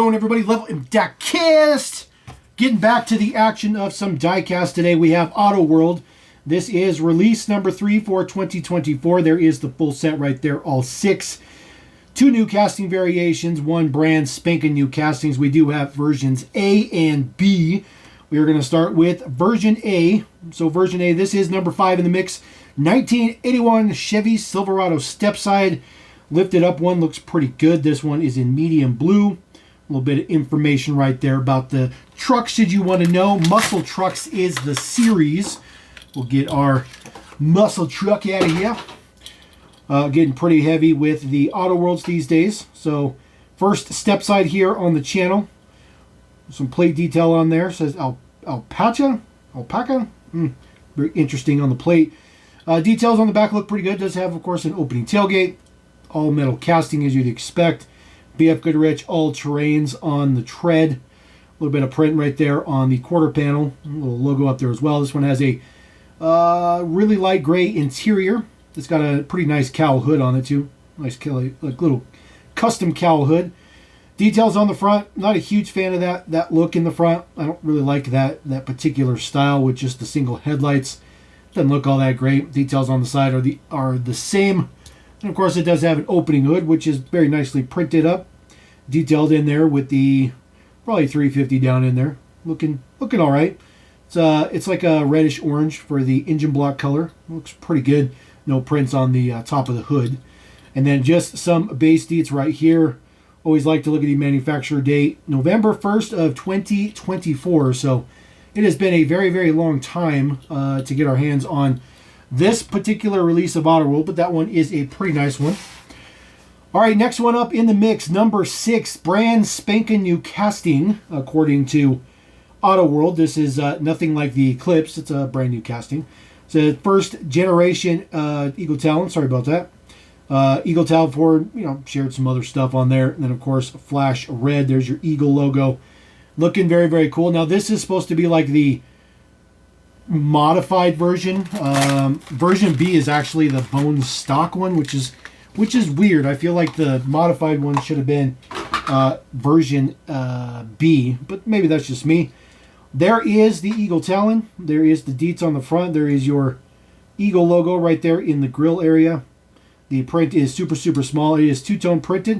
going, everybody? Level and Diecast. Getting back to the action of some diecast today. We have Autoworld. This is release number 3 for 2024. There is the full set right there, all 6. 2 new casting variations, 1 brand spanking new castings. We do have versions A and B. We are going to start with version A. So version A, this is number 5 in the mix. 1981 Chevy Silverado stepside. Lifted up one, looks pretty good. This one is in medium blue. A little bit of information right there about the truck should you want to know. Muscle Trucks is the series. We'll get our muscle truck out of here. Getting pretty heavy with the Autoworlds these days. So first step side here on the channel. Some plate detail on there. It says alpaca. Very interesting on the plate. Details on the back look pretty good. Does have, of course, an opening tailgate. All metal casting as you'd expect. BF Goodrich all terrains on the tread. A little bit of print right there on the quarter panel. A little logo up there as well. This one has a really light gray interior. It's got a pretty nice cowl hood on it too. Nice like little custom cowl hood. Details on the front. Not a huge fan of that look in the front. I don't really like that particular style with just the single headlights. Doesn't look all that great. Details on the side are the same. And of course it does have an opening hood, which is very nicely printed up. Detailed in there with the probably 350 down in there. Looking all right. It's like a reddish orange for the engine block color. Looks pretty good. No prints on the top of the hood. And then just some base deets right here. Always like to look at the manufacturer date, November 1st of 2024. So it has been a very, very long time to get our hands on this particular release of Autoworld, but that one is a pretty nice one. All right, next one up in the mix, number 6, brand spanking new casting, according to Autoworld. This is nothing like the Eclipse. It's a brand new casting. It's a first generation Eagle Talon. Sorry about that. Eagle Talon Ford, shared some other stuff on there. And then, of course, flash red. There's your Eagle logo. Looking very, very cool. Now, this is supposed to be like the modified version. Version B is actually the bone stock one, which is weird. I feel like the modified one should have been version B, but maybe that's just me. There is the Eagle Talon. There is the deets on the front. There is your Eagle logo right there in the grill area. The print is super, super small. It is two-tone printed,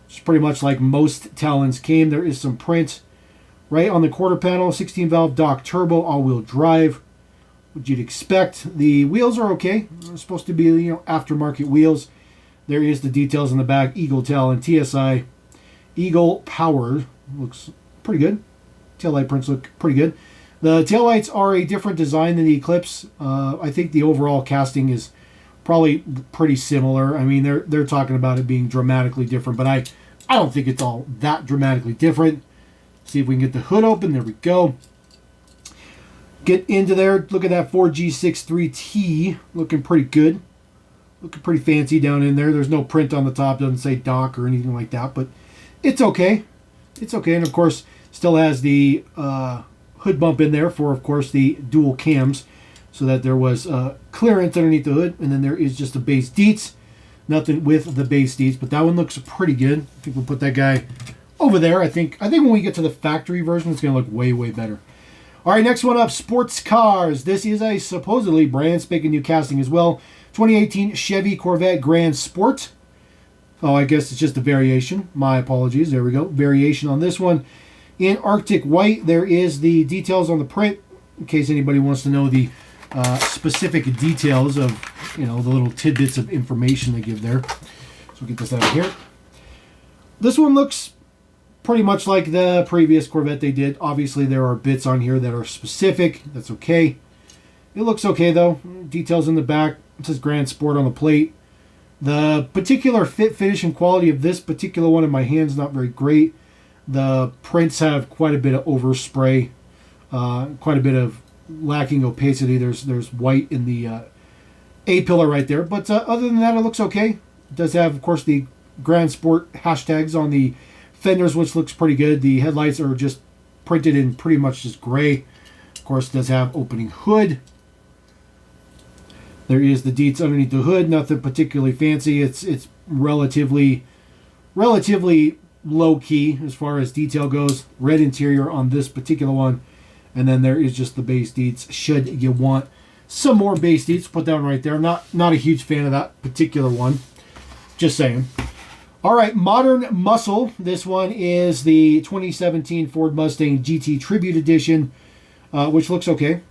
which is pretty much like most Talons came. There is some print right on the quarter panel. 16-valve Dock Turbo, all-wheel drive. What you'd expect. The wheels are okay. They're supposed to be aftermarket wheels. There is the details in the back. Eagle Talon TSI. Eagle powered. Looks pretty good. Taillight prints look pretty good. The taillights are a different design than the Eclipse. I think the overall casting is probably pretty similar. I mean, they're talking about it being dramatically different, but I don't think it's all that dramatically different. See if we can get the hood open. There we go. Get into there. Look at that 4G63T. Looking pretty good. Looking pretty fancy down in there. There's no print on the top. Doesn't say Doc or anything like that, but it's okay. It's okay. And of course, still has the hood bump in there for, of course, the dual cams, so that there was clearance underneath the hood. And then there is just the base deets. Nothing with the base deets, but that one looks pretty good. I think we'll put that guy over there. I think when we get to the factory version, it's going to look way, way better. All right, next one up, sports cars. This is a supposedly brand spanking new casting as well. 2018 Chevy Corvette Grand Sport. Oh, I guess it's just a variation. My apologies. There we go. Variation on this one. In Arctic White, there is the details on the print, in case anybody wants to know the specific details of, the little tidbits of information they give there. So we'll get this out of here. This one looks pretty much like the previous Corvette they did. Obviously, there are bits on here that are specific. That's okay. It looks okay, though. Details in the back. It says Grand Sport on the plate. The particular fit, finish, and quality of this particular one in my hands not very great. The prints have quite a bit of overspray. Quite a bit of lacking opacity. There's white in the A-pillar right there. But other than that, it looks okay. It does have, of course, the Grand Sport hashtags on the fenders, which looks pretty good. The headlights are just printed in pretty much just gray. Of course, it does have opening hood. There is the deets underneath the hood. Nothing particularly fancy. It's relatively low key as far as detail goes. Red interior on this particular one. And then there is just the base deets. Should you want some more base deets, put that one right there. Not a huge fan of that particular one. Just saying. All right, Modern Muscle. This one is the 2017 Ford Mustang GT Tribute Edition, which looks okay.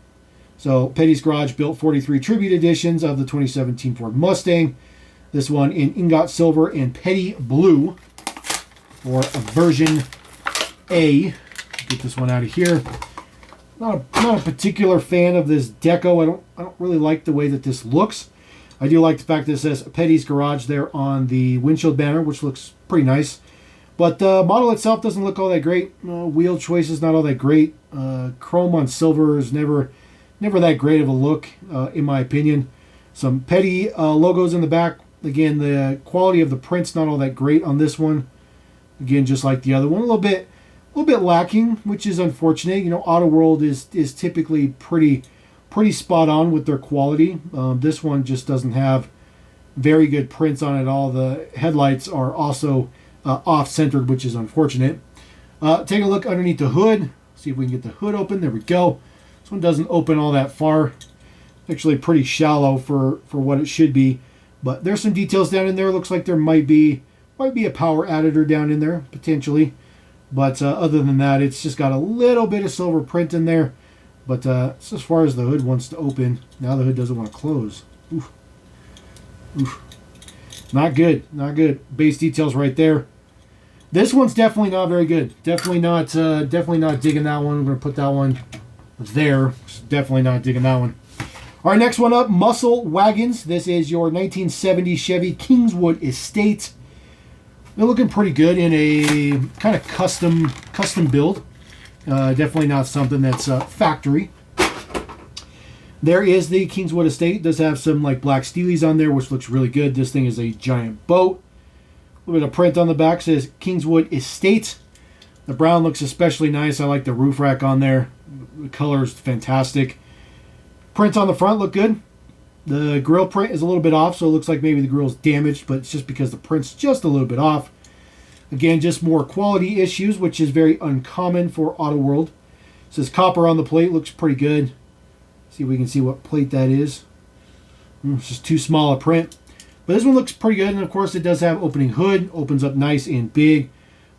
So Petty's Garage built 43 Tribute Editions of the 2017 Ford Mustang. This one in ingot silver and petty blue for version A. Get this one out of here. Not a particular fan of this deco. I don't really like the way that this looks. I do like the fact that it says Petty's Garage there on the windshield banner, which looks pretty nice. But the model itself doesn't look all that great. Wheel choice is not all that great. Chrome on silver is never that great of a look, in my opinion. Some Petty logos in the back. Again, the quality of the print's not all that great on this one. Again, just like the other one, a little bit lacking, which is unfortunate. You know, Autoworld is typically pretty spot on with their quality. This one just doesn't have very good prints on it at all. The headlights are also off-centered, which is unfortunate. Take a look underneath the hood. See if we can get the hood open. There we go. This one doesn't open all that far. Actually pretty shallow for what it should be. But there's some details down in there. Looks like there might be a power additor down in there, potentially. But other than that, it's just got a little bit of silver print in there. But as far as the hood wants to open, now the hood doesn't want to close. Oof. Oof. Not good. Not good. Base details right there. This one's definitely not very good. Definitely not digging that one. I'm going to put that one there. Definitely not digging that one. All right, next one up, Muscle Wagons. This is your 1970 Chevy Kingswood Estate. They're looking pretty good in a kind of custom build. Definitely not something that's factory. There is the Kingswood Estate. It does have some like black steelies on there, which looks really good. This thing is a giant boat. A little bit of print on the back says Kingswood Estate. The brown looks especially nice. I like the roof rack on there. The color is fantastic. Print on the front look good. The grill print is a little bit off, so it looks like maybe the grill's damaged, but it's just because the print's just a little bit off. Again, just more quality issues, which is very uncommon for Autoworld. It says copper on the plate, looks pretty good. See if we can see what plate that is. It's just too small a print. But this one looks pretty good, and of course it does have opening hood. Opens up nice and big.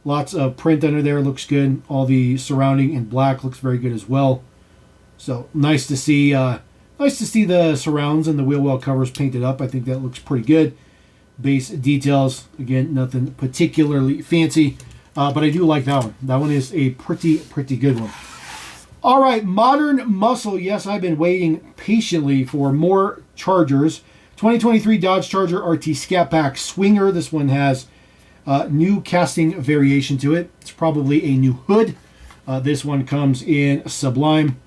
Lots of print under there, looks good. All the surrounding in black looks very good as well. So nice to see the surrounds and the wheel well covers painted up. I think that looks pretty good. Base details, again, nothing particularly fancy, but I do like that one. That one is a pretty good one. All right, Modern Muscle. Yes, I've been waiting patiently for more Chargers. 2023 Dodge Charger RT Scat Pack Swinger. This one has new casting variation to it. It's probably a new hood. This one comes in Sublime.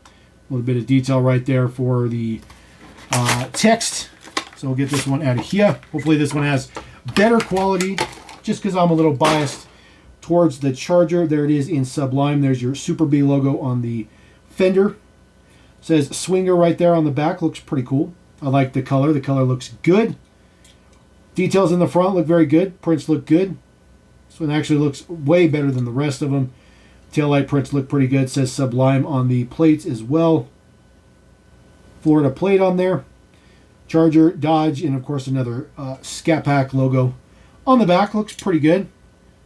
A little bit of detail right there for the text. So we'll get this one out of here. Hopefully this one has better quality, just because I'm a little biased towards the Charger. There it is in Sublime. There's your Super B logo on the fender. It says Swinger right there on the back. Looks pretty cool. I like the color. The color looks good. Details in the front look very good. Prints look good. This one actually looks way better than the rest of them. Taillight prints look pretty good. It says Sublime on the plates as well. Florida plate on there. Charger, Dodge, and of course another Scat Pack logo on the back. Looks pretty good.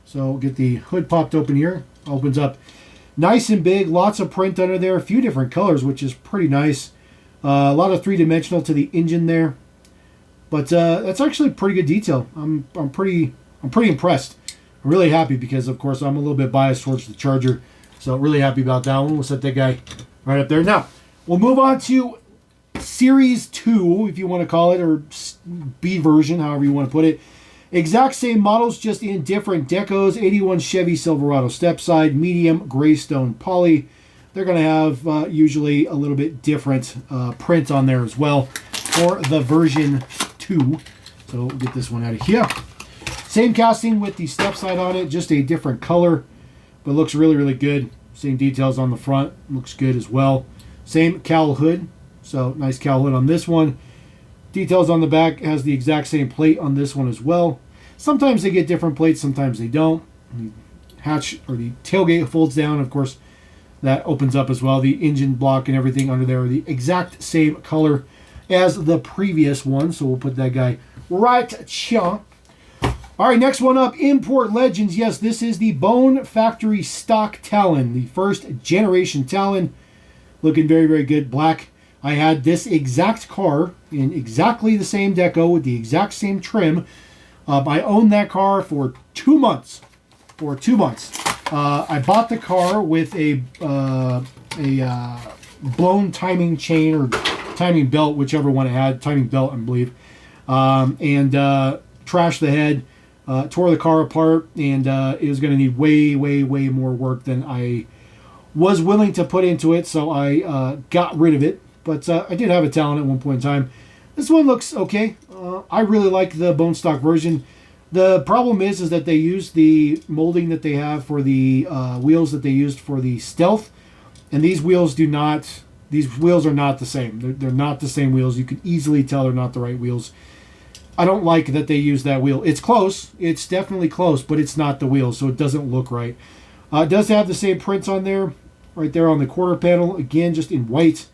So we'll get the hood popped open here. Opens up nice and big. Lots of print under there. A few different colors, which is pretty nice. A lot of three-dimensional to the engine there. But that's actually pretty good detail. I'm pretty impressed. I'm really happy because, of course, I'm a little bit biased towards the Charger. So really happy about that one. We'll set that guy right up there. Now, we'll move on to Series 2, if you want to call it, or B version, however you want to put it. Exact same models, just in different decos. 81 Chevy Silverado Stepside, medium Greystone Poly. They're going to have usually a little bit different print on there as well for the version 2. So we'll get this one out of here. Same casting with the step side on it, just a different color, but looks really good. Same details on the front, looks good as well. Same cowl hood, so nice cowl hood on this one. Details on the back, has the exact same plate on this one as well. Sometimes they get different plates, sometimes they don't. hatch or the tailgate folds down. Of course, that opens up as well. The engine block and everything under there are the exact same color as the previous one. So we'll put that guy right chunk. All right, next one up, Import Legends. Yes, this is the Bone Factory Stock Talon, the first generation Talon. Looking very, very good. Black. I had this exact car in exactly the same deco with the exact same trim. I owned that car for 2 months. I bought the car with a blown timing chain or timing belt, whichever one it had. Timing belt, I believe. And trashed the head. Tore the car apart, and it was going to need way, way, way more work than I was willing to put into it, so I got rid of it. But I did have a Talon at one point in time. This one looks okay. I really like the bone stock version. The problem is that they use the molding that they have for the wheels that they used for the Stealth, and these wheels do not. These wheels are not the same. They're not the same wheels. You can easily tell they're not the right wheels. I don't like that they use that wheel. It's close. It's definitely close, but it's not the wheel, so it doesn't look right. It does have the same prints on there, right there on the quarter panel. Again, just in white.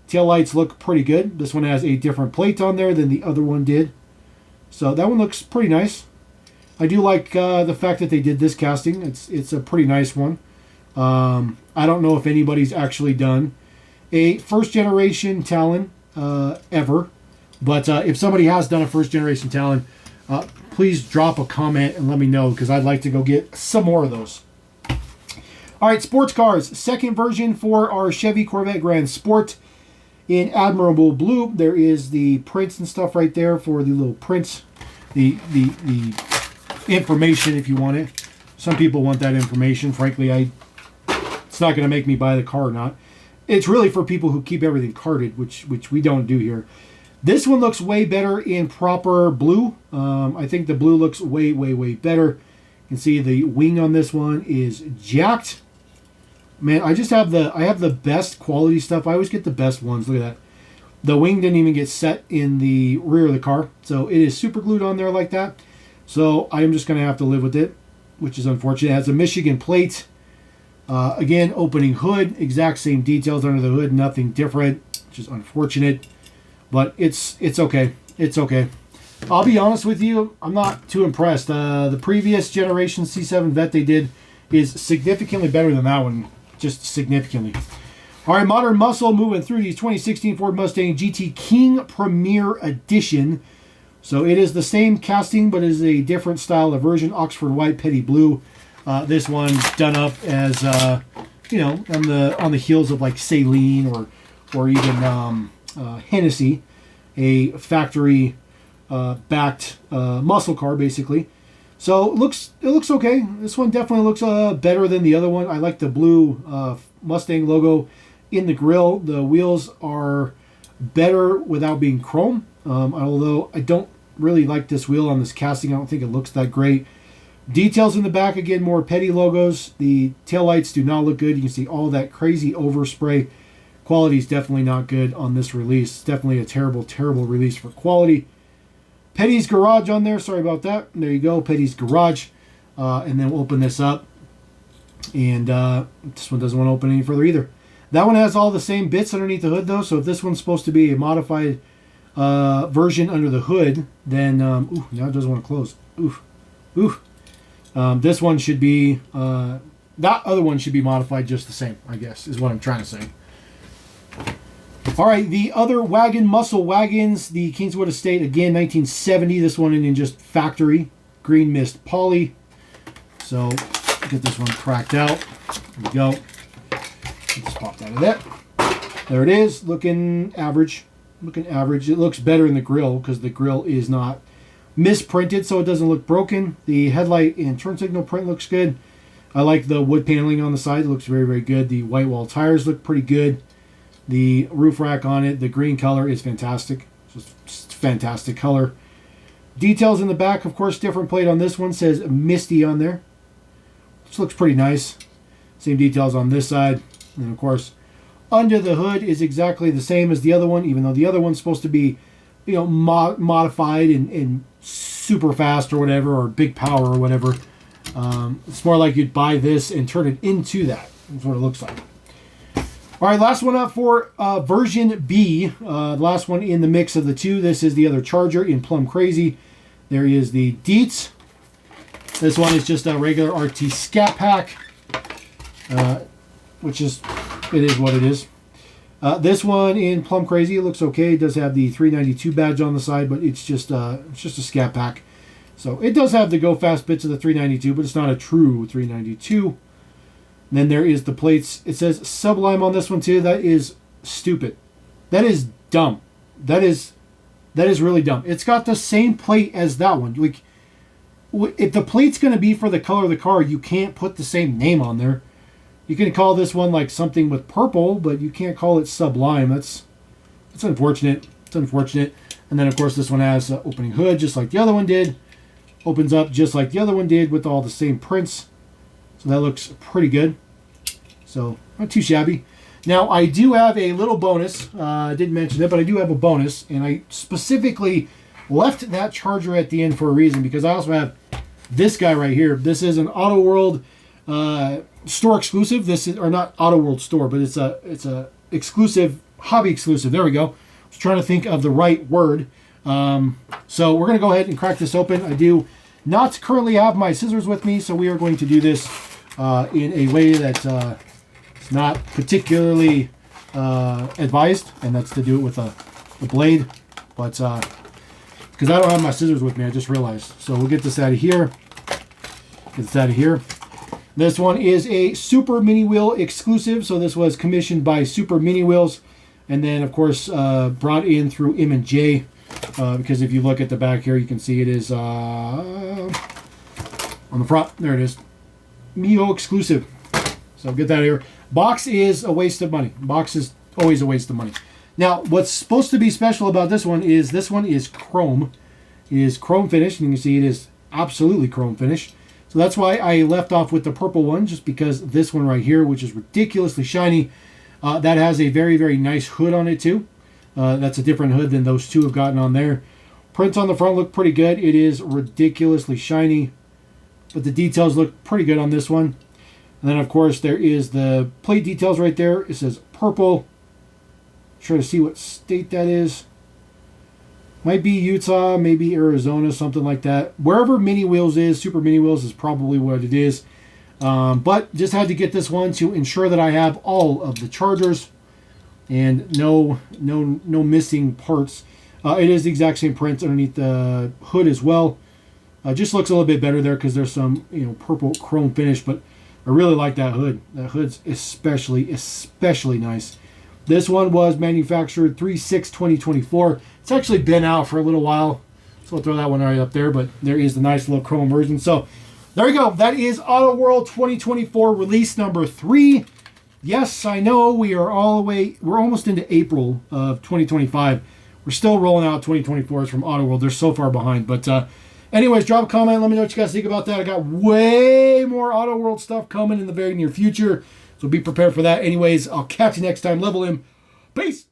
Tail lights look pretty good. This one has a different plate on there than the other one did. So that one looks pretty nice. I do like the fact that they did this casting. It's a pretty nice one. I don't know if anybody's actually done a first generation Talon ever. But if somebody has done a first generation Talon, please drop a comment and let me know, because I'd like to go get some more of those. All right, sports cars. Second version for our Chevy Corvette Grand Sport in Admirable Blue. There is the prints and stuff right there for the little prints, the information if you want it. Some people want that information. Frankly, it's not going to make me buy the car or not. It's really for people who keep everything carded, which we don't do here. This one looks way better in proper blue. I think the blue looks way, way, way better. You can see the wing on this one is jacked. Man, I have the best quality stuff. I always get the best ones. Look at that. The wing didn't even get set in the rear of the car, so it is super glued on there like that. So I am just going to have to live with it, which is unfortunate. It has a Michigan plate. Again, opening hood, exact same details under the hood, nothing different, which is unfortunate. But it's okay. It's okay. I'll be honest with you, I'm not too impressed. The previous generation C7 Vet they did is significantly better than that one. Just significantly. All right, Modern Muscle moving through these 2016 Ford Mustang GT King Premier Edition. So it is the same casting, but it is a different style of version. Oxford White, Petty Blue. This one done up as, you know, on the heels of like Saline or even Hennessy, a factory backed muscle car basically. So it looks okay. This one definitely looks better than the other one. I like the blue Mustang logo in the grille. The wheels are better without being chrome. Although I don't really like this wheel on this casting. I don't think it looks that great. Details in the back, again, more Petty logos. The taillights do not look good. You can see all that crazy overspray. Quality is definitely not good on this release. It's definitely a terrible, terrible release for quality. Petty's Garage on there. Sorry about that. There you go, Petty's Garage. And then we'll open this up. And this one doesn't want to open any further either. That one has all the same bits underneath the hood, though. So if this one's supposed to be a modified version under the hood, then... ooh, now it doesn't want to close. Oof. Oof. This one should be... that other one should be modified just the same, I guess, is what I'm trying to say. All right, the other Wagon Muscle Wagons, the Kingswood Estate, again, 1970. This one in just factory, green mist poly. So, get this one cracked out. There we go. Let's pop that out of that. There it is, looking average. Looking average. It looks better in the grill because the grill is not misprinted, so it doesn't look broken. The headlight and turn signal print looks good. I like the wood paneling on the side. It looks very, very good. The white wall tires look pretty good. The roof rack on it, the green color is fantastic. Just fantastic color. Details in the back, of course, different plate on this one. Says Misty on there. This looks pretty nice. Same details on this side. And of course, under the hood is exactly the same as the other one, even though the other one's supposed to be, you know, modified and super fast or whatever, or big power or whatever. It's more like you'd buy this and turn it into that. That's what it looks like. All right, last one up for version B. Last one in the mix of the two. This is the other Charger in Plum Crazy. There is the Deets. This one is just a regular RT Scat Pack, which is, it is what it is. This one in Plum Crazy, it looks okay. It does have the 392 badge on the side, but it's just a Scat Pack. So it does have the go fast bits of the 392, but it's not a true 392. And then there is the plates. It says Sublime on this one too. That is stupid. That is dumb. That is really dumb. It's got the same plate as that one. Like, if the plate's going to be for the color of the car, you can't put the same name on there. You can call this one like something with purple, but you can't call it Sublime. That's unfortunate. It's unfortunate. And then, of course, this one has an opening hood, just like the other one did. Opens up just like the other one did with all the same prints. So that looks pretty good. So, not too shabby. Now, I do have a little bonus. I didn't mention it, but I do have a bonus. And I specifically left that Charger at the end for a reason, because I also have this guy right here. This is an Autoworld store exclusive. This is, or not Autoworld store, but it's a exclusive, hobby exclusive. There we go. I was trying to think of the right word. So we're going to go ahead and crack this open. I do not currently have my scissors with me, so we are going to do this in a way that is not particularly advised, and that's to do it with a blade. But because I don't have my scissors with me, I just realized. So we'll get this out of here. Get this out of here. This one is a Super Mini Wheel exclusive. So this was commissioned by Super Mini Wheels, and then of course brought in through M&J. Because if you look at the back here, you can see it is on the front. There it is. Mio exclusive. So get that here. Box is a waste of money. Box is always a waste of money. Now, what's supposed to be special about this one is chrome. It is chrome finished, and you can see it is absolutely chrome finished. So that's why I left off with the purple one, just because this one right here, which is ridiculously shiny, that has a very, very nice hood on it too. That's a different hood than those two have gotten on there. Prints on the front look pretty good. It is ridiculously shiny, but the details look pretty good on this one. And then, of course, there is the plate details right there. It says purple. Try to see what state that is. Might be Utah, maybe Arizona, something like that. Wherever Mini Wheels is, Super Mini Wheels is probably what it is. But just had to get this one to ensure that I have all of the Chargers and no missing parts. It is the exact same print underneath the hood as well. Just looks a little bit better there because there's some purple chrome finish, but I really like that hood. That hood's especially nice. This one was manufactured 3/6/2024. It's actually been out for a little while, so I'll throw that one right up there, but there is the nice little chrome version. So there you go. That is Autoworld 2024 release number 3. Yes, I know we're almost into April of 2025. We're still rolling out 2024s from Autoworld. They're so far behind. But anyways, drop a comment. Let me know what you guys think about that. I got way more Autoworld stuff coming in the very near future, so be prepared for that. Anyways, I'll catch you next time. Level him. Peace.